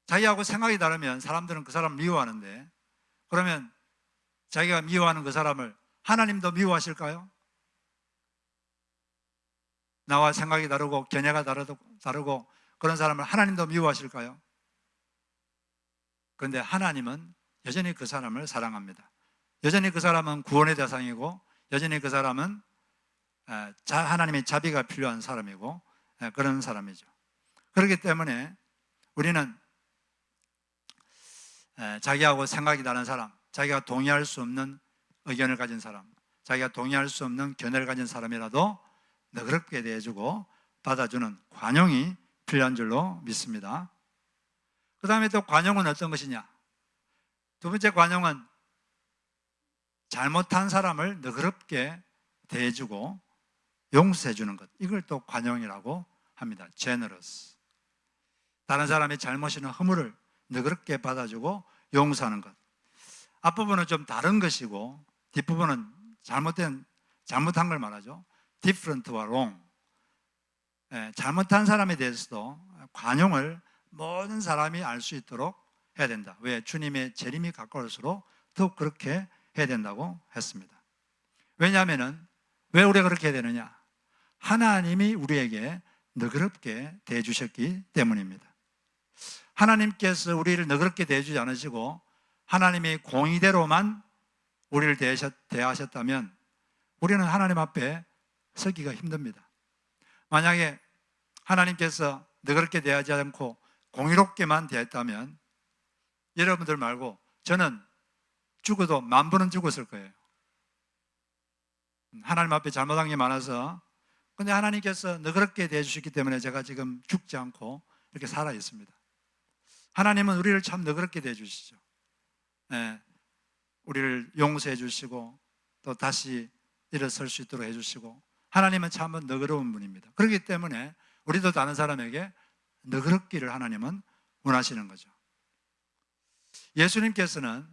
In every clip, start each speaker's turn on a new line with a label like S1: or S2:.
S1: 자기하고 생각이 다르면 사람들은 그 사람을 미워하는데, 그러면 자기가 미워하는 그 사람을 하나님도 미워하실까요? 나와 생각이 다르고 견해가 다르고 그런 사람을 하나님도 미워하실까요? 그런데 하나님은 여전히 그 사람을 사랑합니다. 여전히 그 사람은 구원의 대상이고, 여전히 그 사람은 하나님의 자비가 필요한 사람이고, 그런 사람이죠. 그렇기 때문에 우리는 자기하고 생각이 다른 사람, 자기가 동의할 수 없는 의견을 가진 사람, 자기가 동의할 수 없는 견해를 가진 사람이라도 너그럽게 대해주고 받아주는 관용이 필요한 줄로 믿습니다. 그 다음에 또 관용은 어떤 것이냐? 두 번째 관용은 잘못한 사람을 너그럽게 대해주고 용서해주는 것, 이걸 또 관용이라고 합니다. generous. 다른 사람의 잘못이나 허물을 너그럽게 받아주고 용서하는 것. 앞부분은 좀 다른 것이고 뒷부분은 잘못한 걸 말하죠. different와 wrong. 잘못한 사람에 대해서도 관용을 모든 사람이 알 수 있도록 해야 된다. 왜? 주님의 재림이 가까울수록 더욱 그렇게 해야 된다고 했습니다. 왜냐하면 왜 우리가 그렇게 해야 되느냐? 하나님이 우리에게 너그럽게 대해주셨기 때문입니다. 하나님께서 우리를 너그럽게 대해주지 않으시고 하나님의 공의대로만 우리를 대하셨다면 우리는 하나님 앞에 서기가 힘듭니다. 만약에 하나님께서 너그럽게 대하지 않고 공의롭게만 대했다면 여러분들 말고 저는 죽어도 10,000번은 죽었을 거예요. 하나님 앞에 잘못한 게 많아서. 근데 하나님께서 너그럽게 대해주셨기 때문에 제가 지금 죽지 않고 이렇게 살아 있습니다. 하나님은 우리를 참 너그럽게 대해주시죠. 우리를 용서해 주시고 또 다시 일어설 수 있도록 해주시고, 하나님은 참 너그러운 분입니다. 그렇기 때문에 우리도 다른 사람에게 너그럽기를 하나님은 원하시는 거죠. 예수님께서는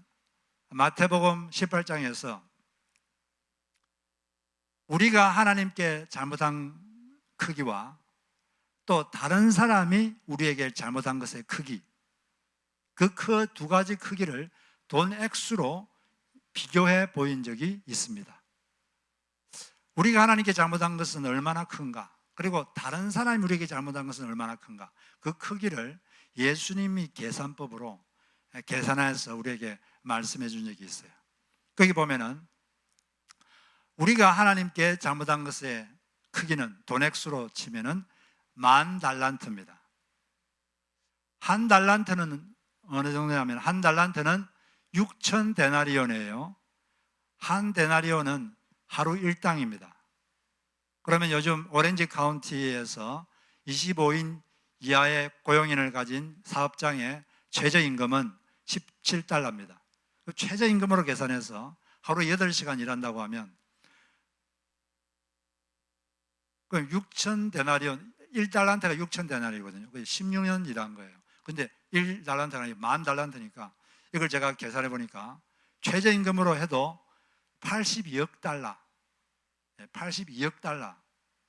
S1: 마태복음 18장에서 우리가 하나님께 잘못한 크기와 또 다른 사람이 우리에게 잘못한 것의 크기, 그 두 가지 크기를 돈 액수로 비교해 보인 적이 있습니다. 우리가 하나님께 잘못한 것은 얼마나 큰가, 그리고 다른 사람이 우리에게 잘못한 것은 얼마나 큰가, 그 크기를 예수님이 계산법으로 계산해서 우리에게 말씀해 준 적이 있어요. 거기 보면은 우리가 하나님께 잘못한 것의 크기는 돈 액수로 치면은 10,000달란트입니다. 한 달란트는 어느 정도냐면 한 달란트는 6,000데나리온이에요. 한 데나리온은 하루 일당입니다. 그러면 요즘 오렌지 카운티에서 25인 이하의 고용인을 가진 사업장의 최저임금은 17달러입니다. 최저임금으로 계산해서 하루 8시간 일한다고 하면 그럼 6,000데나리온, 1달란트가 6,000데나리거든요. 16년 일한 거예요. 근데 1달란트가 아니고 10,000달란트니까 이걸 제가 계산해 보니까 최저임금으로 해도 82억 달러, 82억 달러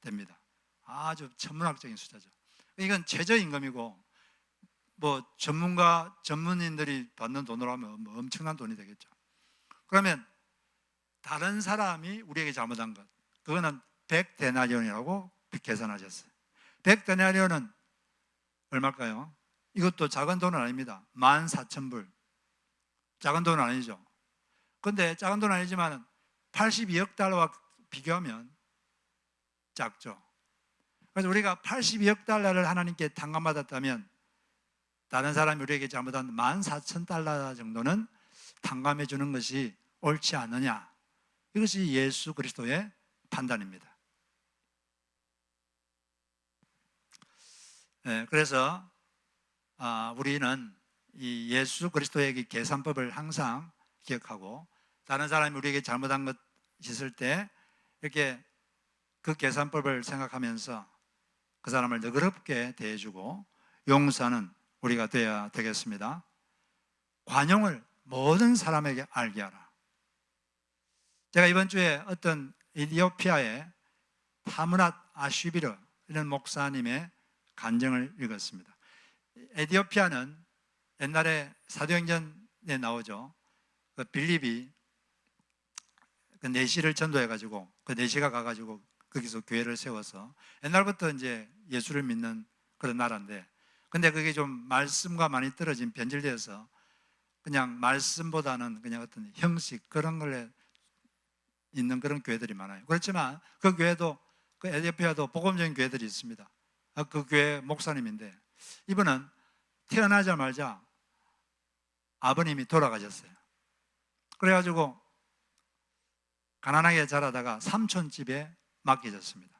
S1: 됩니다. 아주 천문학적인 숫자죠. 이건 최저임금이고 뭐 전문인들이 받는 돈으로 하면 뭐 엄청난 돈이 되겠죠. 그러면 다른 사람이 우리에게 잘못한 것, 그거는 100데나리온이라고 계산하셨어요. 100데나리온은 얼마일까요? 이것도 작은 돈은 아닙니다. 14,000불. 작은 돈은 아니죠. 근데 작은 돈은 아니지만 82억 달러와 비교하면 작죠. 그래서 우리가 82억 달러를 하나님께 탕감받았다면 다른 사람이 우리에게 잘못한 14,000달러 정도는 탕감해 주는 것이 옳지 않느냐, 이것이 예수 그리스도의 판단입니다. 그래서 우리는 이 예수 그리스도의 계산법을 항상 기억하고, 다른 사람이 우리에게 잘못한 것 있을 때 이렇게 그 계산법을 생각하면서 그 사람을 너그럽게 대해주고 용서하는 우리가 되어야 되겠습니다. 관용을 모든 사람에게 알게 하라. 제가 이번 주에 어떤 에티오피아의 타무랏 아슈비르 이런 목사님의 간증을 읽었습니다. 에티오피아는 옛날에 사도행전에 나오죠. 그 빌립이 그 내시를 전도해가지고 그 내시가 가가지고 거기서 교회를 세워서 옛날부터 이제 예수를 믿는 그런 나라인데, 근데 그게 좀 말씀과 많이 떨어진 변질되어서 그냥 말씀보다는 그냥 어떤 형식 그런 걸에 있는 그런 교회들이 많아요. 그렇지만 그 교회도, 그 에티오피아도 복음적인 교회들이 있습니다. 그 교회 목사님인데 이분은 태어나자마자 아버님이 돌아가셨어요. 그래가지고 가난하게 자라다가 삼촌 집에 맡겨졌습니다.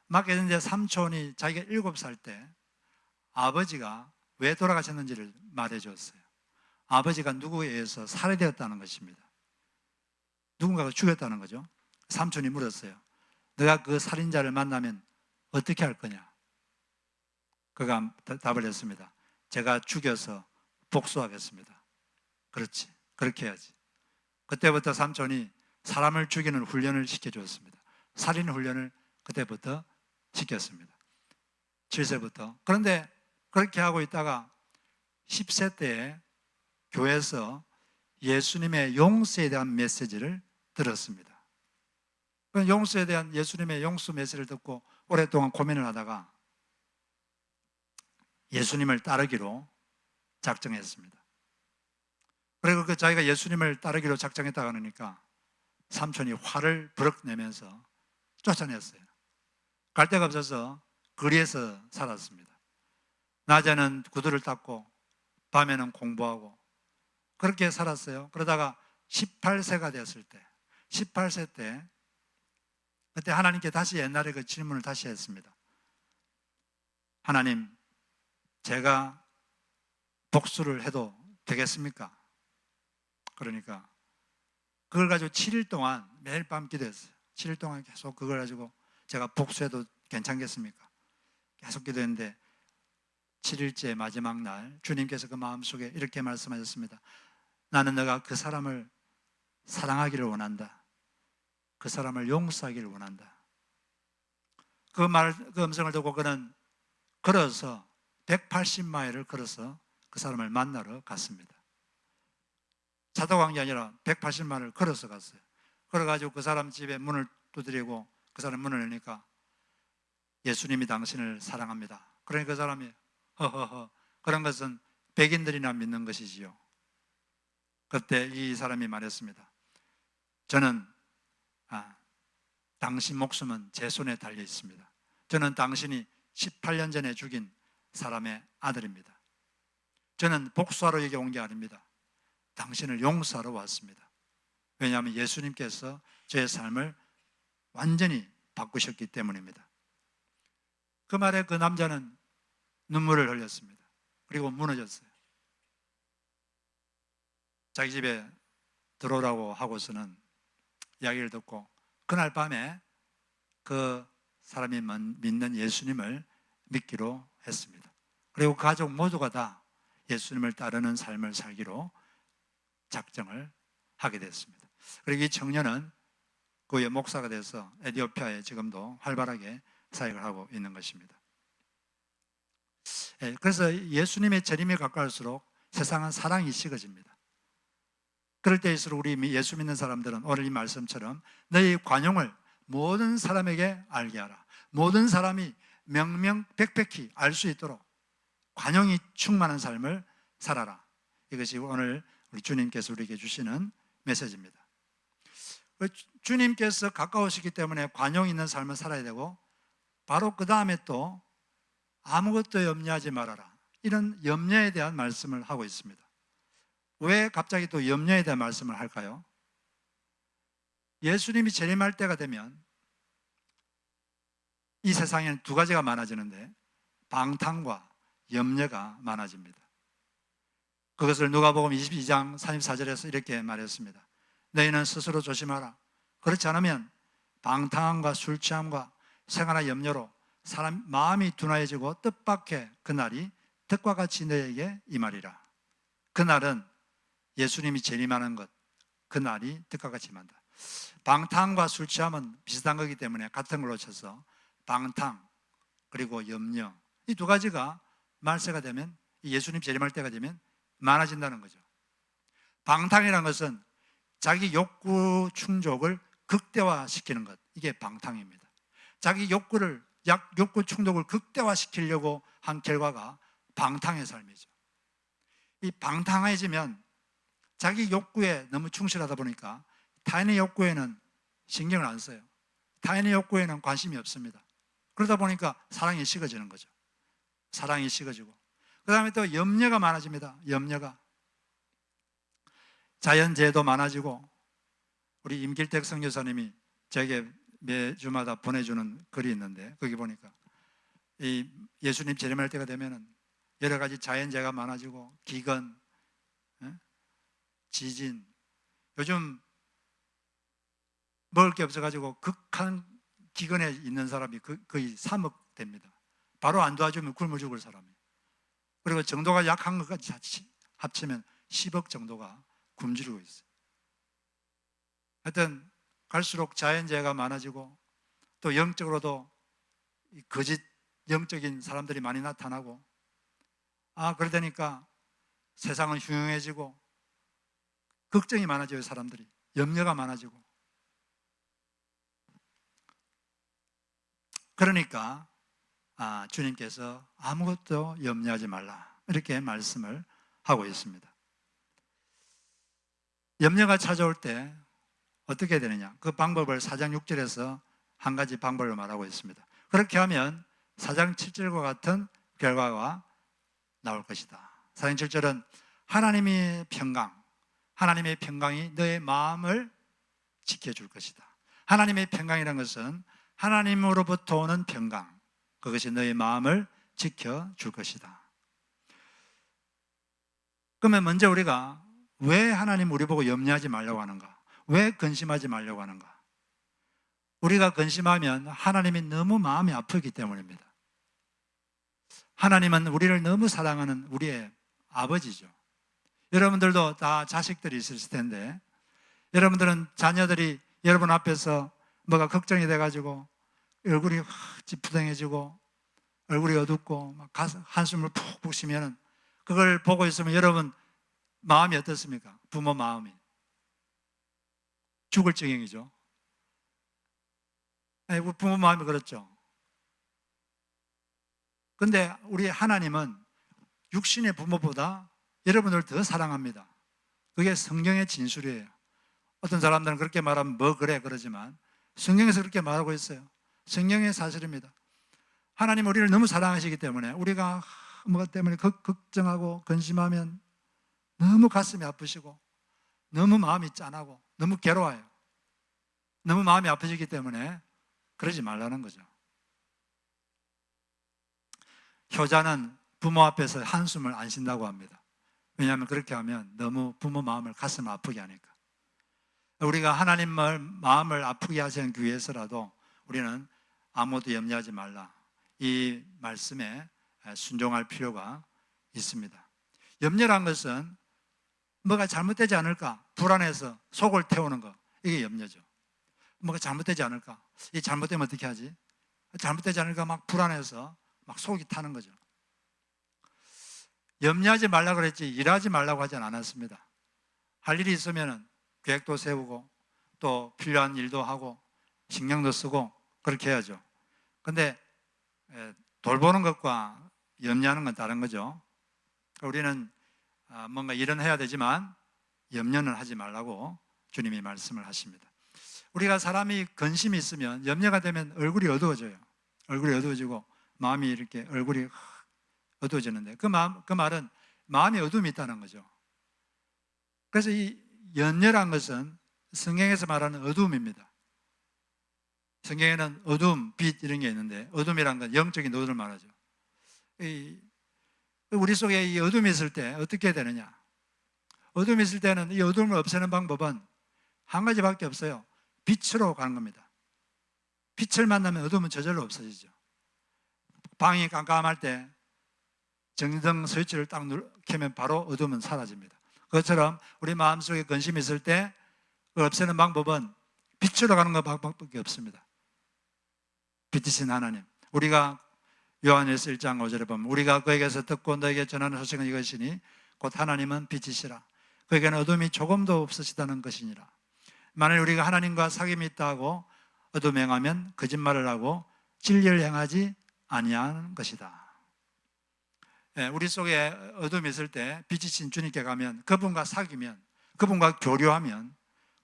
S1: 맡겨졌는데 삼촌이 자기가 7살 때 아버지가 왜 돌아가셨는지를 말해줬어요. 아버지가 누구에 의해서 살해되었다는 것입니다. 누군가가 죽였다는 거죠. 삼촌이 물었어요. 너가 그 살인자를 만나면 어떻게 할 거냐? 그가 답을 했습니다. 제가 죽여서 복수하겠습니다. 그렇지, 그렇게 해야지. 그때부터 삼촌이 사람을 죽이는 훈련을 시켜주었습니다. 살인 훈련을 그때부터 시켰습니다. 7세부터. 그런데 그렇게 하고 있다가 10세 때에 교회에서 예수님의 용서에 대한 메시지를 들었습니다. 용서에 대한 예수님의 용서 메시지를 듣고 오랫동안 고민을 하다가 예수님을 따르기로 작정했습니다. 그리고 그 자기가 예수님을 따르기로 작정했다고 하니까 삼촌이 화를 버럭 내면서 쫓아냈어요. 갈 데가 없어서 거리에서 살았습니다. 낮에는 구두를 닦고 밤에는 공부하고 그렇게 살았어요. 그러다가 18세가 됐을 때, 18세 때 그때 하나님께 다시 옛날에 그 질문을 다시 했습니다. 하나님, 제가 복수를 해도 되겠습니까? 그러니까 그걸 가지고 7일 동안 매일 밤 기도했어요. 7일 동안 계속 그걸 가지고 제가 복수해도 괜찮겠습니까? 계속 기도했는데 7일째 마지막 날 주님께서 그 마음속에 이렇게 말씀하셨습니다. 나는 너가 그 사람을 사랑하기를 원한다. 그 사람을 용서하기를 원한다. 그 음성을 듣고 그는 걸어서 180마일을 걸어서 그 사람을 만나러 갔습니다. 차도 간 게 아니라 180마일을 걸어서 갔어요. 걸어가지고 그 사람 집에 문을 두드리고 그 사람 문을 여니까 예수님이 당신을 사랑합니다. 그러니까 그 사람이 허허허, 그런 것은 백인들이나 믿는 것이지요. 그때 이 사람이 말했습니다. 저는 당신 목숨은 제 손에 달려 있습니다. 저는 당신이 18년 전에 죽인 사람의 아들입니다. 저는 복수하러 여기 온 게 아닙니다. 당신을 용서하러 왔습니다. 왜냐하면 예수님께서 제 삶을 완전히 바꾸셨기 때문입니다. 그 말에 그 남자는 눈물을 흘렸습니다. 그리고 무너졌어요. 자기 집에 들어오라고 하고서는 이야기를 듣고 그날 밤에 그 사람이 믿는 예수님을 믿기로 했습니다. 그리고 가족 모두가 다 예수님을 따르는 삶을 살기로 작정을 하게 됐습니다. 그리고 이 청년은 그 목사가 돼서 에티오피아에 지금도 활발하게 사역을 하고 있는 것입니다. 그래서 예수님의 재림이 가까울수록 세상은 사랑이 식어집니다. 그럴 때일수록 우리 예수 믿는 사람들은 오늘 이 말씀처럼 너희 관용을 모든 사람에게 알게 하라. 모든 사람이 명명백백히 알 수 있도록 관용이 충만한 삶을 살아라. 이것이 오늘 우리 주님께서 우리에게 주시는 메시지입니다. 주님께서 가까우시기 때문에 관용 있는 삶을 살아야 되고 바로 그 다음에 또 아무것도 염려하지 말아라. 이런 염려에 대한 말씀을 하고 있습니다. 왜 갑자기 또 염려에 대한 말씀을 할까요? 예수님이 재림할 때가 되면 이 세상에는 두 가지가 많아지는데 방탕과 염려가 많아집니다. 그것을 누가복음 22장 34절에서 이렇게 말했습니다. 너희는 스스로 조심하라. 그렇지 않으면 방탕함과 술 취함과 생활의 염려로 사람 마음이 둔하여지고 뜻밖의 그날이 득과 같이 너희에게 임하리라. 그날은 예수님이 재림하는 것, 그날이 득과 같이 임한다. 방탕과 술 취함은 비슷한 거기 때문에 같은 걸로 쳐서 방탕 그리고 염려, 이 두 가지가 말세가 되면 예수님 재림할 때가 되면 많아진다는 거죠. 방탕이라는 것은 자기 욕구 충족을 극대화시키는 것, 이게 방탕입니다. 자기 욕구 충족을 극대화시키려고 한 결과가 방탕의 삶이죠. 이 방탕해지면 자기 욕구에 너무 충실하다 보니까 타인의 욕구에는 신경을 안 써요. 타인의 욕구에는 관심이 없습니다. 그러다 보니까 사랑이 식어지는 거죠. 사랑이 식어지고, 그 다음에 또 염려가 많아집니다. 염려가. 자연재해도 많아지고, 우리 임길택 선교사님이 저에게 매주마다 보내주는 글이 있는데, 거기 보니까 이 예수님 재림할 때가 되면은 여러 가지 자연재해가 많아지고, 기근, 지진, 요즘 먹을 게 없어가지고 극한 기근에 있는 사람이 거의 3억 됩니다. 바로 안 도와주면 굶어 죽을 사람이. 그리고 정도가 약한 것까지 합치면 10억 정도가 굶주리고 있어요. 하여튼 갈수록 자연재해가 많아지고, 또 영적으로도 거짓 영적인 사람들이 많이 나타나고, 그러다니까 세상은 흉흉해지고 걱정이 많아져요. 사람들이 염려가 많아지고. 그러니까 주님께서 아무것도 염려하지 말라, 이렇게 말씀을 하고 있습니다. 염려가 찾아올 때 어떻게 되느냐, 그 방법을 4장 6절에서 한 가지 방법을 말하고 있습니다. 그렇게 하면 4장 7절과 같은 결과가 나올 것이다. 4장 7절은 하나님의 평강이 너의 마음을 지켜줄 것이다. 하나님의 평강이라는 것은 하나님으로부터 오는 평강, 그것이 너의 마음을 지켜줄 것이다. 그러면 먼저 우리가 왜 하나님 우리 보고 염려하지 말라고 하는가? 왜 근심하지 말라고 하는가? 우리가 근심하면 하나님이 너무 마음이 아프기 때문입니다. 하나님은 우리를 너무 사랑하는 우리의 아버지죠. 여러분들도 다 자식들이 있을 텐데, 여러분들은 자녀들이 여러분 앞에서 뭐가 걱정이 돼가지고 얼굴이 찌푸둥해지고 얼굴이 어둡고 막 한숨을 푹푹 쉬면, 그걸 보고 있으면 여러분 마음이 어떻습니까? 부모 마음이 죽을 지경이죠. 부모 마음이 그렇죠. 근데 우리 하나님은 육신의 부모보다 여러분을 더 사랑합니다. 그게 성경의 진술이에요. 어떤 사람들은 그렇게 말하면 뭐 그래 그러지만 성경에서 그렇게 말하고 있어요. 성경의 사실입니다. 하나님 우리를 너무 사랑하시기 때문에 우리가 무엇 때문에 걱정하고 근심하면 너무 가슴이 아프시고 너무 마음이 짠하고 너무 괴로워요. 너무 마음이 아프시기 때문에 그러지 말라는 거죠. 효자는 부모 앞에서 한숨을 안 쉰다고 합니다. 왜냐하면 그렇게 하면 너무 부모 마음을 가슴 아프게 하니까. 우리가 하나님 마음을 아프게 하시는 위해서라도 우리는 아무것도 염려하지 말라, 이 말씀에 순종할 필요가 있습니다. 염려란 것은 뭐가 잘못되지 않을까 불안해서 속을 태우는 거, 이게 염려죠. 뭐가 잘못되지 않을까, 이 잘못되면 어떻게 하지? 잘못되지 않을까 막 불안해서 막 속이 타는 거죠. 염려하지 말라고 그랬지 일하지 말라고 하진 않았습니다. 할 일이 있으면 계획도 세우고 또 필요한 일도 하고 신경도 쓰고 그렇게 해야죠. 근데 돌보는 것과 염려하는 건 다른 거죠. 우리는 뭔가 일은 해야 되지만 염려는 하지 말라고 주님이 말씀을 하십니다. 우리가 사람이 근심이 있으면 염려가 되면 얼굴이 어두워져요. 얼굴이 어두워지고 마음이 이렇게 얼굴이 어두워지는데 그 말은 마음이 어둠이 있다는 거죠. 그래서 이 염려란 것은 성경에서 말하는 어둠입니다. 성경에는 어둠, 빛 이런 게 있는데 어둠이란 건 영적인 어둠을 말하죠. 우리 속에 이 어둠이 있을 때 어떻게 되느냐? 어둠이 있을 때는 이 어둠을 없애는 방법은 한 가지밖에 없어요. 빛으로 가는 겁니다. 빛을 만나면 어둠은 저절로 없어지죠. 방이 깜깜할 때 정등 스위치를 딱 켜면 바로 어둠은 사라집니다. 그것처럼 우리 마음속에 근심이 있을 때 없애는 방법은 빛으로 가는 것밖에 없습니다. 빛이신 하나님, 우리가 요한일서 1장 5절에 보면 우리가 그에게서 듣고 너에게 전하는 소식은 이것이니 곧 하나님은 빛이시라. 그에게는 어둠이 조금도 없으시다는 것이니라. 만일 우리가 하나님과 사귐이 있다 하고 어둠 행하면 거짓말을 하고 진리를 행하지 아니하는 것이다. 우리 속에 어둠이 있을 때 빛이신 주님께 가면 그분과 사귀면, 그분과 교류하면,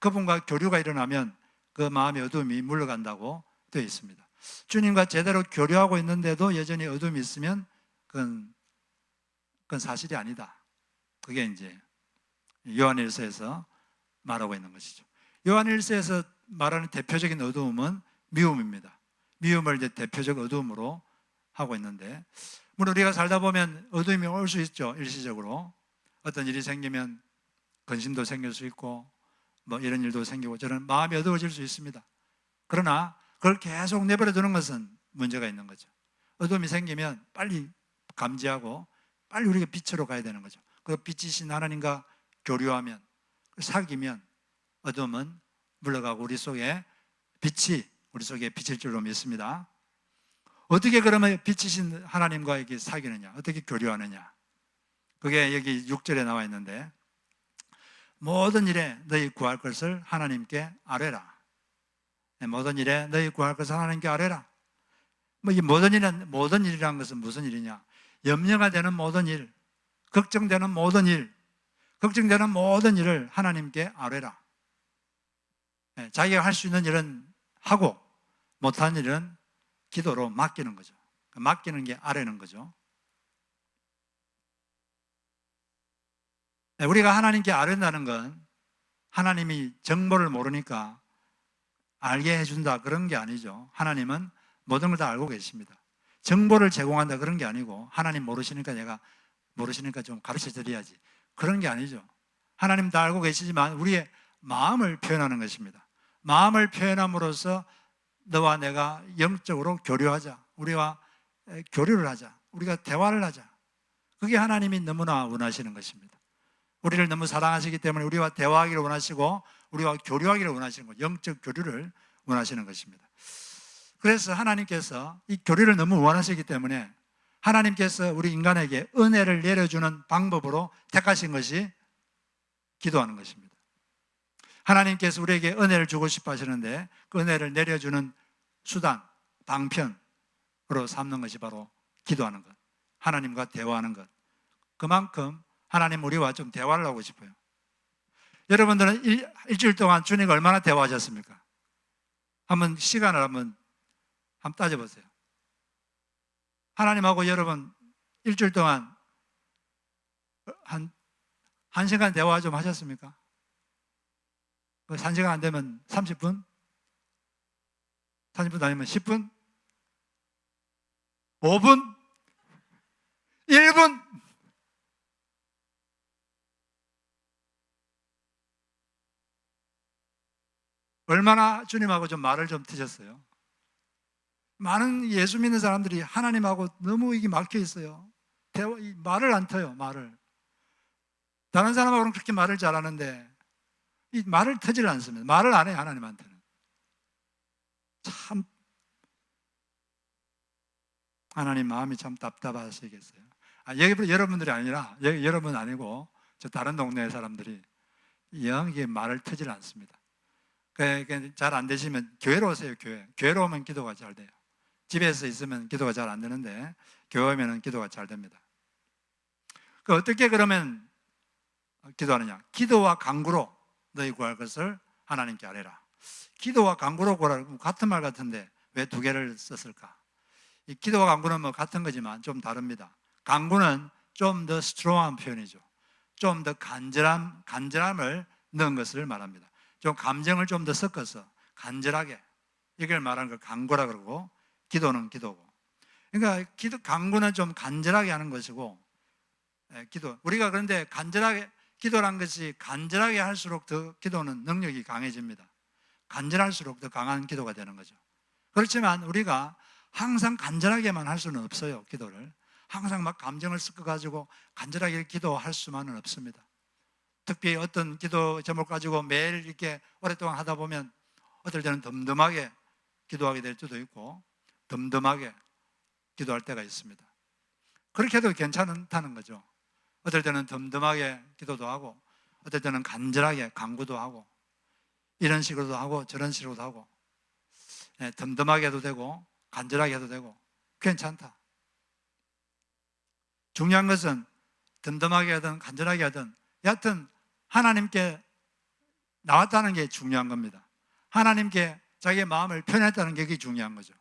S1: 그분과 교류가 일어나면 그 마음의 어둠이 물러간다고 되어 있습니다. 주님과 제대로 교류하고 있는데도 여전히 어둠이 있으면 그건 사실이 아니다. 그게 이제 요한일서에서 말하고 있는 것이죠. 요한일서에서 말하는 대표적인 어두움은 미움입니다. 미움을 이제 대표적 어두움으로 하고 있는데, 물론 우리가 살다 보면 어두움이 올 수 있죠. 일시적으로 어떤 일이 생기면 근심도 생길 수 있고 뭐 이런 일도 생기고 저는 마음이 어두워질 수 있습니다. 그러나 그걸 계속 내버려 두는 것은 문제가 있는 거죠. 어둠이 생기면 빨리 감지하고 빨리 우리가 빛으로 가야 되는 거죠. 그 빛이신 하나님과 교류하면, 사귀면 어둠은 물러가고 우리 속에 빛일 줄로 믿습니다. 어떻게 그러면 빛이신 하나님과 이렇게 사귀느냐, 어떻게 교류하느냐? 그게 여기 6절에 나와 있는데, 모든 일에 너희 구할 것을 하나님께 아뢰라. 모든 일에 너희 구할 것을 하나님께 아뢰라. 이 모든 일이라는 것은 무슨 일이냐? 염려가 되는 모든 일, 걱정되는 모든 일을 하나님께 아뢰라. 자기가 할 수 있는 일은 하고 못한 일은 기도로 맡기는 거죠. 맡기는 게 아뢰는 거죠. 우리가 하나님께 아뢰는다는 건 하나님이 정보를 모르니까 알게 해준다 그런 게 아니죠. 하나님은 모든 걸 다 알고 계십니다. 정보를 제공한다 그런 게 아니고, 하나님 모르시니까 내가 모르시니까 좀 가르쳐 드려야지 그런 게 아니죠. 하나님 다 알고 계시지만 우리의 마음을 표현하는 것입니다. 마음을 표현함으로써 너와 내가 영적으로 교류하자, 우리와 교류를 하자, 우리가 대화를 하자. 그게 하나님이 너무나 원하시는 것입니다. 우리를 너무 사랑하시기 때문에 우리와 대화하기를 원하시고 우리와 교류하기를 원하시는 것, 영적 교류를 원하시는 것입니다. 그래서 하나님께서 이 교류를 너무 원하시기 때문에 하나님께서 우리 인간에게 은혜를 내려주는 방법으로 택하신 것이 기도하는 것입니다. 하나님께서 우리에게 은혜를 주고 싶어 하시는데 그 은혜를 내려주는 수단, 방편으로 삼는 것이 바로 기도하는 것, 하나님과 대화하는 것. 그만큼 하나님 우리와 좀 대화를 하고 싶어요. 여러분들은 일주일 동안 주님과 얼마나 대화하셨습니까? 한번 시간을 한번 따져보세요. 하나님하고 여러분 일주일 동안 한 시간 대화 좀 하셨습니까? 한 시간 안 되면 30분? 30분 아니면 10분? 5분? 1분? 얼마나 주님하고 좀 말을 좀 트셨어요? 많은 예수 믿는 사람들이 하나님하고 너무 이게 막혀 있어요. 말을 안 터요, 말을. 다른 사람하고는 그렇게 말을 잘하는데 이 말을 터질 않습니다. 말을 안 해요, 하나님한테는. 참 하나님 마음이 참 답답하시겠어요. 여러분들이 아니라, 여러분 아니고 저 다른 동네 사람들이 영 이게 말을 터질 않습니다. 잘 안 되시면 교회로 오세요. 교회로 오면 기도가 잘 돼요. 집에서 있으면 기도가 잘 안 되는데 교회 오면 기도가 잘 됩니다. 어떻게 그러면 기도하느냐? 기도와 간구로 너희 구할 것을 하나님께 아뢰라. 기도와 간구로 구하라. 같은 말 같은데 왜 두 개를 썼을까? 이 기도와 간구는 뭐 같은 거지만 좀 다릅니다. 간구는 좀 더 스트롱한 표현이죠. 좀 더 간절함을 넣은 것을 말합니다. 좀 감정을 좀 더 섞어서 간절하게, 이걸 말하는 걸 간구라 그러고, 기도는 기도고. 그러니까 간구는 좀 간절하게 하는 것이고, 우리가 그런데 기도란 것이 간절하게 할수록 더 기도는 능력이 강해집니다. 간절할수록 더 강한 기도가 되는 거죠. 그렇지만 우리가 항상 간절하게만 할 수는 없어요. 기도를 항상 막 감정을 섞어가지고 간절하게 기도할 수만은 없습니다. 특히 어떤 기도 제목 가지고 매일 이렇게 오랫동안 하다 보면 어떨 때는 덤덤하게 기도하게 될 수도 있고, 덤덤하게 기도할 때가 있습니다. 그렇게 해도 괜찮다는 거죠. 어떨 때는 덤덤하게 기도도 하고, 어떨 때는 간절하게 간구도 하고, 이런 식으로도 하고 저런 식으로도 하고, 덤덤하게 해도 되고 간절하게 해도 되고 괜찮다. 중요한 것은 덤덤하게 하든 간절하게 하든 여하튼 하나님께 나왔다는 게 중요한 겁니다. 하나님께 자기의 마음을 표현했다는 게 그게 중요한 거죠.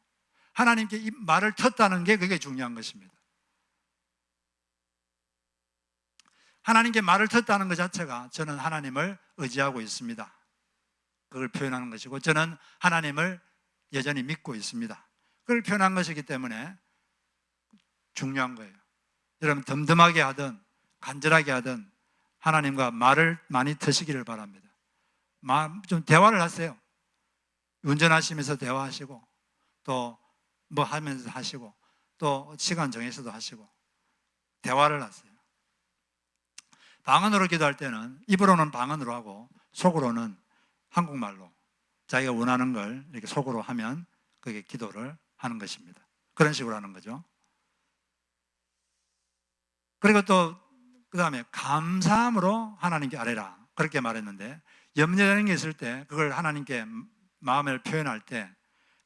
S1: 하나님께 이 말을 텄다는 게 그게 중요한 것입니다. 하나님께 말을 텄다는 것 자체가 저는 하나님을 의지하고 있습니다, 그걸 표현하는 것이고, 저는 하나님을 여전히 믿고 있습니다, 그걸 표현한 것이기 때문에 중요한 거예요. 여러분 덤덤하게 하든 간절하게 하든 하나님과 말을 많이 트시기를 바랍니다. 좀 대화를 하세요. 운전하시면서 대화하시고, 또 뭐 하면서 하시고, 또 시간 정해서도 하시고, 대화를 하세요. 방언으로 기도할 때는 입으로는 방언으로 하고 속으로는 한국말로 자기가 원하는 걸 이렇게 속으로 하면 그게 기도를 하는 것입니다. 그런 식으로 하는 거죠. 그리고 또 그 다음에 감사함으로 하나님께 아뢰라, 그렇게 말했는데, 염려되는 게 있을 때 그걸 하나님께 마음을 표현할 때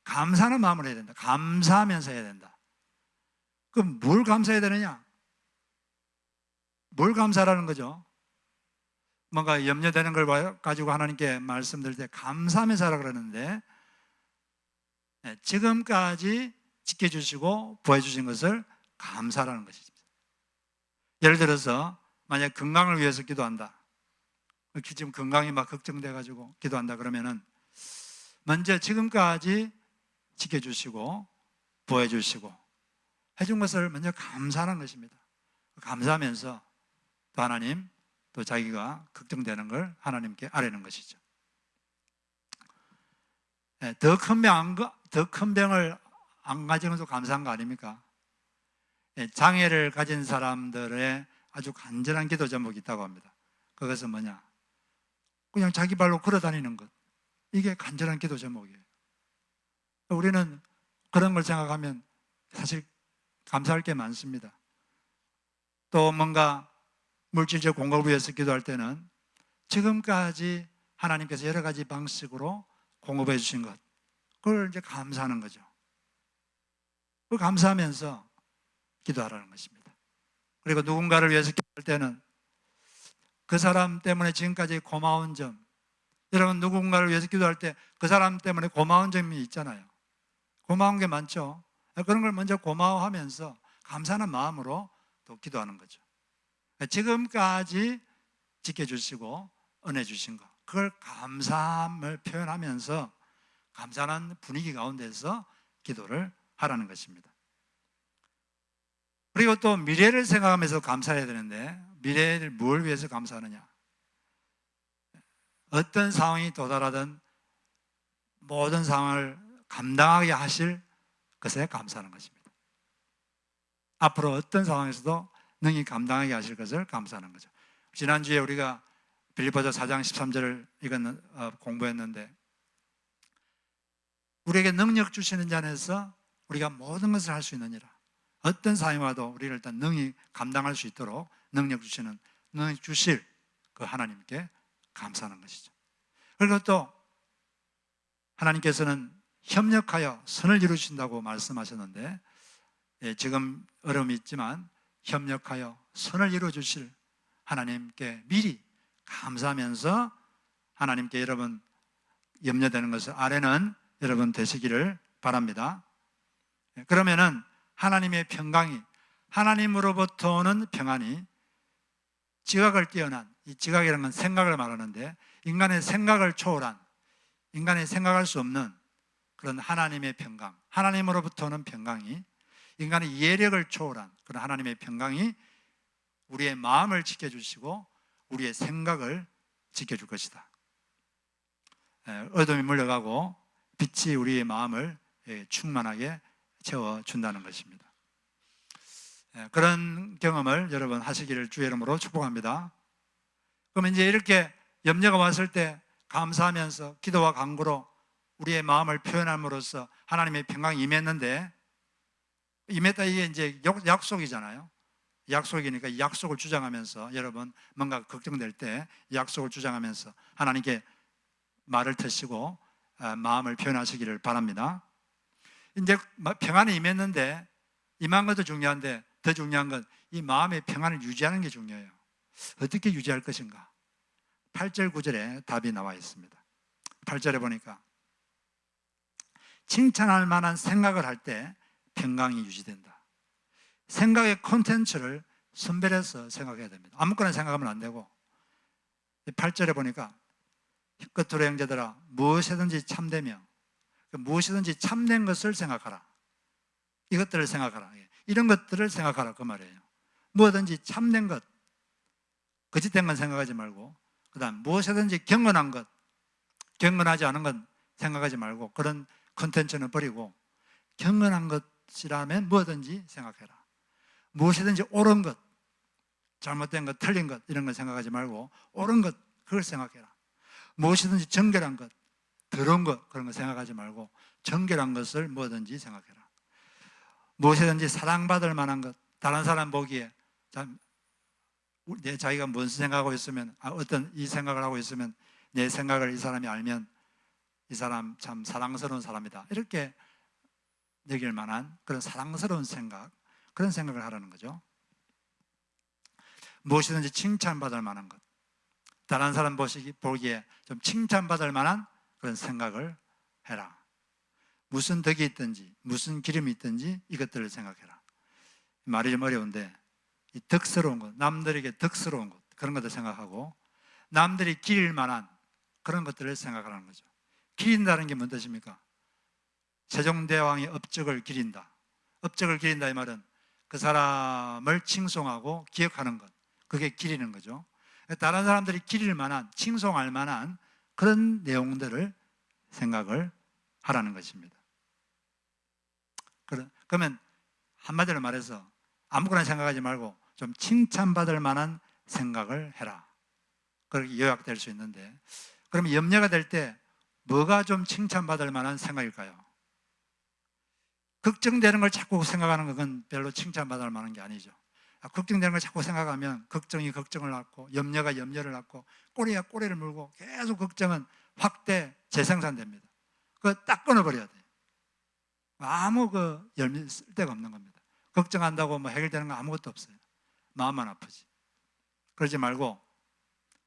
S1: 감사하는 마음으로 해야 된다. 감사하면서 해야 된다. 그럼 뭘 감사해야 되느냐? 뭘 감사하라는 거죠? 뭔가 염려되는 걸 가지고 하나님께 말씀드릴 때 감사하면서 하라 그러는데, 지금까지 지켜주시고 구해주신 것을 감사하라는 것이죠. 예를 들어서 만약 건강을 위해서 기도한다, 지금 건강이 막 걱정돼 가지고 기도한다 그러면은 먼저 지금까지 지켜주시고 보호해주시고 해준 것을 먼저 감사하는 것입니다. 감사하면서 또 하나님, 또 자기가 걱정되는 걸 하나님께 아뢰는 것이죠. 더 큰 병을 안 가지는 것도 감사한 거 아닙니까? 장애를 가진 사람들의 아주 간절한 기도 제목이 있다고 합니다. 그것은 뭐냐? 그냥 자기 발로 걸어 다니는 것. 이게 간절한 기도 제목이에요. 우리는 그런 걸 생각하면 사실 감사할 게 많습니다. 또 뭔가 물질적 공급을 위해서 기도할 때는 지금까지 하나님께서 여러 가지 방식으로 공급해 주신 것, 그걸 이제 감사하는 거죠. 그걸 감사하면서 기도하라는 것입니다. 그리고 누군가를 위해서 기도할 때는 그 사람 때문에 지금까지 고마운 점, 여러분 누군가를 위해서 기도할 때 그 사람 때문에 고마운 점이 있잖아요. 고마운 게 많죠. 그런 걸 먼저 고마워하면서 감사하는 마음으로 또 기도하는 거죠. 지금까지 지켜주시고 은혜 주신 것, 그걸 감사함을 표현하면서 감사한 분위기 가운데서 기도를 하라는 것입니다. 그리고 또 미래를 생각하면서 감사해야 되는데, 미래를 뭘 위해서 감사하느냐? 어떤 상황이 도달하든 모든 상황을 감당하게 하실 것에 감사하는 것입니다. 앞으로 어떤 상황에서도 능히 감당하게 하실 것을 감사하는 거죠. 지난주에 우리가 빌립보서 4장 13절을 공부했는데, 우리에게 능력 주시는 자 안에서 우리가 모든 것을 할 수 있느니라. 어떤 상황이 와도 우리를 일단 능히 감당할 수 있도록 능력 주실 그 하나님께 감사하는 것이죠. 그리고 또 하나님께서는 협력하여 선을 이루신다고 말씀하셨는데, 지금 어려움이 있지만 협력하여 선을 이루어 주실 하나님께 미리 감사하면서 하나님께 여러분 염려되는 것을 아뢰는 여러분 되시기를 바랍니다. 그러면은 하나님의 평강이, 하나님으로부터 오는 평안이 지각을 뛰어난, 이 지각이라는 건 생각을 말하는데, 인간의 생각을 초월한, 인간이 생각할 수 없는 그런 하나님의 평강, 하나님으로부터 오는 평강이, 인간의 이해력을 초월한 그런 하나님의 평강이 우리의 마음을 지켜주시고 우리의 생각을 지켜줄 것이다. 어둠이 물러가고 빛이 우리의 마음을 충만하게 채워준다는 것입니다. 그런 경험을 여러분 하시기를 주의 이름으로 축복합니다. 그럼 이제 이렇게 염려가 왔을 때 감사하면서 기도와 간구로 우리의 마음을 표현함으로써 하나님의 평강이 임했는데, 2m 이게 이제 약속이잖아요. 약속이니까 이 약속을 주장하면서 여러분 뭔가 걱정될 때 약속을 주장하면서 하나님께 말을 트시고 마음을 표현하시기를 바랍니다. 이제 평안이 임했는데 임한 것도 중요한데 더 중요한 건 이 마음의 평안을 유지하는 게 중요해요. 어떻게 유지할 것인가? 8절 9절에 답이 나와 있습니다. 8절에 보니까 칭찬할 만한 생각을 할 때 평강이 유지된다. 생각의 콘텐츠를 선별해서 생각해야 됩니다. 아무거나 생각하면 안 되고 8절에 보니까 끝으로 형제들아 무엇이든지 참되며 무엇이든지 참된 것을 생각하라. 이것들을 생각하라. 이런 것들을 생각하라 그 말이에요. 무엇든지 참된 것, 거짓된 건 생각하지 말고 그 다음 무엇이든지 경건한 것, 경건하지 않은 건 생각하지 말고 그런 콘텐츠는 버리고 경건한 것이라면 뭐든지 생각해라. 무엇이든지 옳은 것, 잘못된 것, 틀린 것 이런 걸 생각하지 말고 옳은 것 그걸 생각해라. 무엇이든지 정결한 것, 더러운 것 그런 거 생각하지 말고 정결한 것을 뭐든지 생각해라. 무엇이든지 사랑받을 만한 것, 다른 사람 보기에 내 자기가 무슨 생각하고 있으면 어떤 이 생각을 하고 있으면 내 생각을 이 사람이 알면 이 사람 참 사랑스러운 사람이다 이렇게 여길 만한 그런 사랑스러운 생각, 그런 생각을 하라는 거죠. 무엇이든지 칭찬받을 만한 것, 다른 사람 보기에 좀 칭찬받을 만한 그런 생각을 해라. 무슨 덕이 있든지 무슨 기름이 있든지 이것들을 생각해라. 말이 좀 어려운데 이 덕스러운 것, 남들에게 덕스러운 것 그런 것들 생각하고 남들이 기릴 만한 그런 것들을 생각하라는 거죠. 기린다는 게 뭔 뜻입니까? 세종대왕의 업적을 기린다. 업적을 기린다 이 말은 그 사람을 칭송하고 기억하는 것, 그게 기리는 거죠. 다른 사람들이 기릴 만한, 칭송할 만한 그런 내용들을 생각을 하라는 것입니다. 그러면 한마디로 말해서 아무거나 생각하지 말고 좀 칭찬받을 만한 생각을 해라. 그렇게 요약될 수 있는데, 그러면 염려가 될 때 뭐가 좀 칭찬받을 만한 생각일까요? 걱정되는 걸 자꾸 생각하는 건 별로 칭찬받을 만한 게 아니죠. 걱정되는 걸 자꾸 생각하면 걱정이 걱정을 낳고 염려가 염려를 낳고 꼬리가 꼬리를 물고 계속 걱정은 확대 재생산됩니다. 그거 딱 끊어버려야 돼요. 아무 열매 쓸 데가 없는 겁니다. 걱정한다고 뭐 해결되는 거 아무것도 없어요. 마음만 아프지. 그러지 말고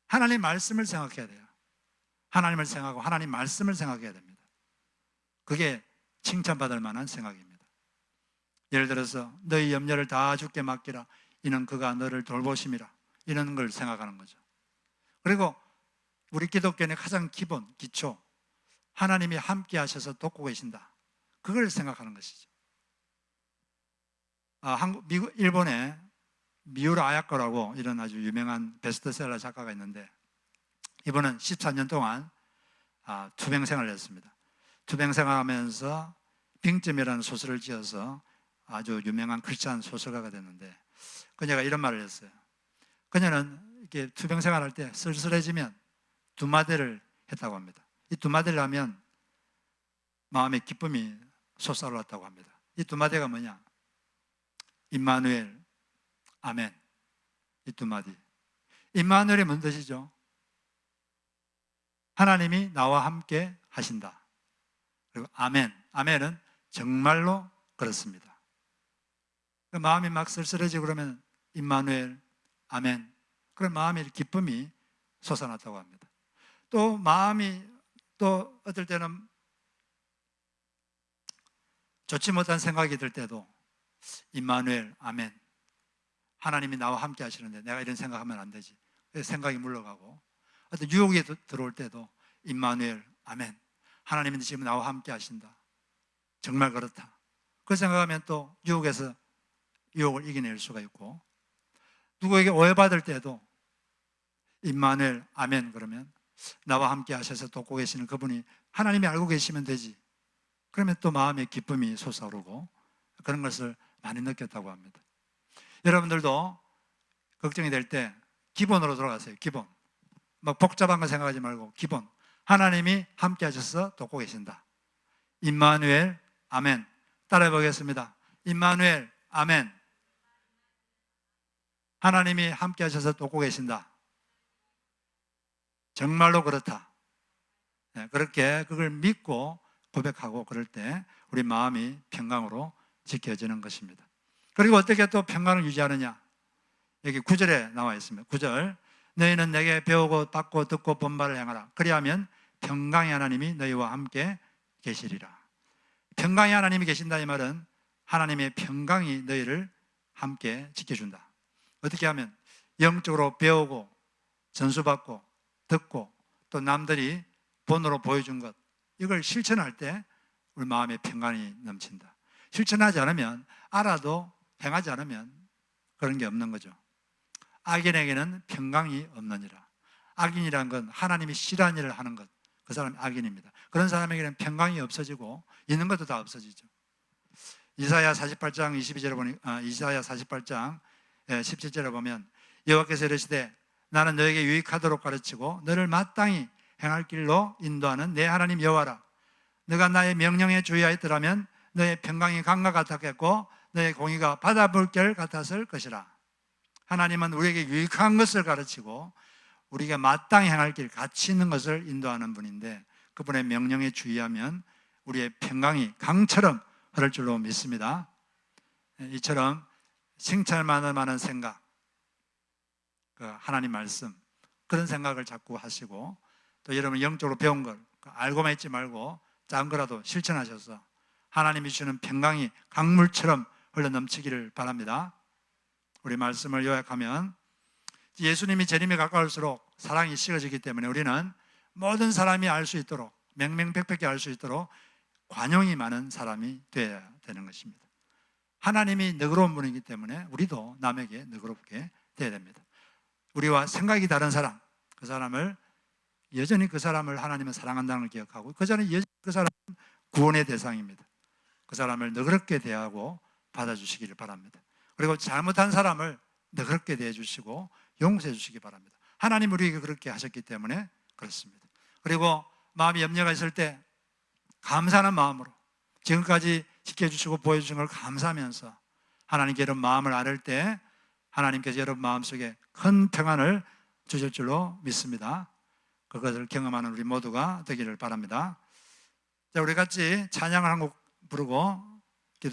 S1: 하나님 말씀을 생각해야 돼요. 하나님을 생각하고 하나님 말씀을 생각해야 됩니다. 그게 칭찬받을 만한 생각입니다. 예를 들어서 너희 염려를 다 주께 맡기라. 이는 그가 너를 돌보심이라. 이런 걸 생각하는 거죠. 그리고 우리 기독교의 가장 기본, 기초, 하나님이 함께 하셔서 돕고 계신다. 그걸 생각하는 것이죠. 일본에 미우라 아야코라고 이런 아주 유명한 베스트셀러 작가가 있는데 이분은 14년 동안 투병 생활을 했습니다. 투병 생활하면서 빙점이라는 소설을 지어서 아주 유명한 크리스찬 소설가가 됐는데 그녀가 이런 말을 했어요. 그녀는 이렇게 투병 생활할 때 쓸쓸해지면 두 마디를 했다고 합니다. 이 두 마디를 하면 마음의 기쁨이 솟아올랐다고 합니다. 이 두 마디가 뭐냐? 임마누엘, 아멘. 이 두 마디. 임마누엘이 뭔 뜻이죠? 하나님이 나와 함께 하신다. 그리고 아멘. 아멘은 정말로 그렇습니다. 마음이 막 쓸쓸해지고 그러면 임마누엘, 아멘. 그런 마음의 기쁨이 솟아났다고 합니다. 또 마음이 또 어떨 때는 좋지 못한 생각이 들 때도 임마누엘, 아멘. 하나님이 나와 함께 하시는데 내가 이런 생각하면 안 되지. 생각이 물러가고 어떤 유혹이 들어올 때도 임마누엘, 아멘. 하나님이 지금 나와 함께 하신다. 정말 그렇다. 그 생각하면 또 유혹에서 유혹을 이겨낼 수가 있고 누구에게 오해받을 때도 임마누엘, 아멘 그러면 나와 함께 하셔서 돕고 계시는 그분이 하나님이 알고 계시면 되지. 그러면 또 마음의 기쁨이 솟아오르고 그런 것을 많이 느꼈다고 합니다. 여러분들도 걱정이 될 때 기본으로 돌아가세요. 기본. 막 복잡한 거 생각하지 말고 기본. 하나님이 함께 하셔서 돕고 계신다. 임마누엘, 아멘. 따라해 보겠습니다. 임마누엘, 아멘. 하나님이 함께 하셔서 돕고 계신다. 정말로 그렇다. 그렇게 그걸 믿고 고백하고 그럴 때 우리 마음이 평강으로 지켜지는 것입니다. 그리고 어떻게 또 평강을 유지하느냐? 여기 9절에 나와 있습니다. 9절, 너희는 내게 배우고 받고 듣고 본 바를 행하라. 그리하면 평강의 하나님이 너희와 함께 계시리라. 평강의 하나님이 계신다 이 말은 하나님의 평강이 너희를 함께 지켜준다. 어떻게 하면? 영적으로 배우고 전수받고 듣고 또 남들이 본으로 보여준 것, 이걸 실천할 때 우리 마음에 평강이 넘친다. 실천하지 않으면, 알아도 행하지 않으면 그런 게 없는 거죠. 악인에게는 평강이 없느니라. 악인이란 건 하나님이 싫어하는 일을 하는 것, 그 사람이 악인입니다. 그런 사람에게는 평강이 없어지고 있는 것도 다 없어지죠. 이사야 48장 22절에 보니 이사야 48장 17절에 보면 여호와께서 이르시되 나는 너에게 유익하도록 가르치고 너를 마땅히 행할 길로 인도하는 내 하나님 여호와라. 너가 나의 명령에 주의하였더라면 너의 평강이 강과 같았겠고 너의 공의가 바다 물결 같았을 것이라. 하나님은 우리에게 유익한 것을 가르치고 우리가 마땅히 행할 길, 가치 있는 것을 인도하는 분인데 그분의 명령에 주의하면 우리의 평강이 강처럼 흐를 줄로 믿습니다. 이처럼 칭찬만을 많은 생각, 하나님 말씀, 그런 생각을 자꾸 하시고 또 여러분 영적으로 배운 걸 알고만 있지 말고 작은 거라도 실천하셔서 하나님이 주시는 평강이 강물처럼 흘러 넘치기를 바랍니다. 우리 말씀을 요약하면 예수님이 재림에 가까울수록 사랑이 식어지기 때문에 우리는 모든 사람이 알 수 있도록 명명백백히 알 수 있도록 관용이 많은 사람이 되어야 되는 것입니다. 하나님이 너그러운 분이기 때문에 우리도 남에게 너그럽게 되어야 됩니다. 우리와 생각이 다른 사람, 그 사람을 여전히 그 사람을 하나님은 사랑한다는 걸 기억하고 그 사람은 구원의 대상입니다. 그 사람을 너그럽게 대하고 받아주시기를 바랍니다. 그리고 잘못한 사람을 너그럽게 대해주시고 용서해 주시기 바랍니다. 하나님 우리에게 그렇게 하셨기 때문에 그렇습니다. 그리고 마음이 염려가 있을 때 감사하는 마음으로 지금까지 지켜주시고 보여주신 걸 감사하면서 하나님께 이런 마음을 아뢰 때 하나님께서 여러분 마음속에 큰 평안을 주실 줄로 믿습니다. 그것을 경험하는 우리 모두가 되기를 바랍니다. 자, 우리 같이 찬양을 한 곡 부르고